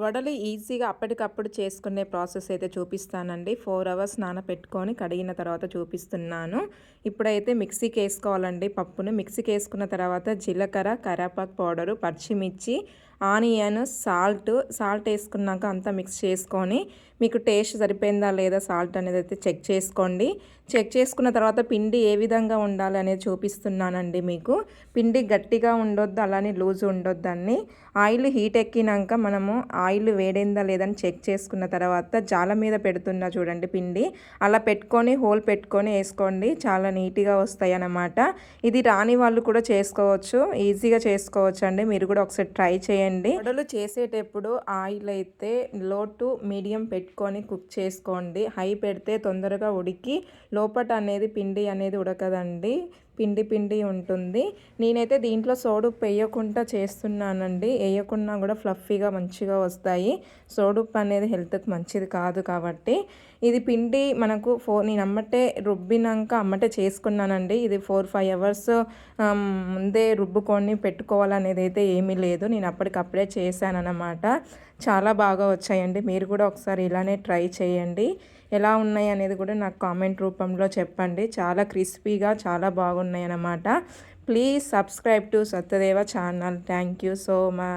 వడలు ఈజీగా అప్పటికప్పుడు చేసుకునే ప్రాసెస్ అయితే చూపిస్తానండి. 4 అవర్స్ నానపెట్టుకొని కడిగిన తర్వాత చూపిస్తున్నాను. ఇప్పుడైతే మిక్సీకేసుకోవాలండి పప్పును. మిక్సీకేసుకున్న తర్వాత జీలకర్ర, కరివేపాకు పౌడరు, పచ్చిమిర్చి, ఆనియన్, సాల్ట్ ఏసుకున్నాక అంతా మిక్స్ చేసుకొని మీకు టేస్ట్ సరిపోయిందా లేదా సాల్ట్ అనేది అయితే చెక్ చేసుకోండి. చెక్ చేసుకున్న తర్వాత పిండి ఏ విధంగా ఉండాలి అనేది చూపిస్తున్నానండి మీకు. పిండి గట్టిగా ఉండొద్దు, అలానే లూజ్ ఉండొద్దండి. ఆయిల్ హీట్ ఎక్కినాక మనము ఆయిల్ వేడైందా లేదని చెక్ చేసుకున్న తర్వాత జాల మీద పెడుతున్నా చూడండి పిండి. అలా పెట్టుకొని హోల్ పెట్టుకొని వేసుకోండి. చాలా నీట్గా వస్తాయి అన్నమాట. ఇది రాని వాళ్ళు కూడా చేసుకోవచ్చు, ఈజీగా చేసుకోవచ్చు అండి. మీరు కూడా ఒకసారి ట్రై చేయండి. వడలు చేసేటప్పుడు ఆయిల్ అయితే లో టు మీడియం పెట్టుకొని కుక్ చేసుకోండి. హై పెడితే తొందరగా ఉడికి లోపట అనేది పిండి అనేది ఉడకదండి, పిండి పిండి ఉంటుంది. నేనైతే దీంట్లో సోడుప్పు వేయకుండా చేస్తున్నానండి. వేయకున్నా కూడా ఫ్లఫీగా మంచిగా వస్తాయి. సోడుప్పు అనేది హెల్త్కి మంచిది కాదు కాబట్టి. ఇది పిండి మనకు నేను అమ్మటే రుబ్బినాక అమ్మటే చేసుకున్నానండి. ఇది 4-5 అవర్స్ ముందే రుబ్బుకొని పెట్టుకోవాలనేది అయితే ఏమీ లేదు. నేను అప్పటికప్పుడే చేశాను అన్నమాట. చాలా బాగా వచ్చాయండి. మీరు కూడా ఒకసారి ఇలానే ట్రై చేయండి. ఎలా ఉన్నాయి అనేది కూడా నాకు కామెంట్ రూపంలో చెప్పండి. చాలా క్రిస్పీగా చాలా బాగున్నాయి అన్నమాట. Please subscribe to Satyadeva channel. Thank you so much.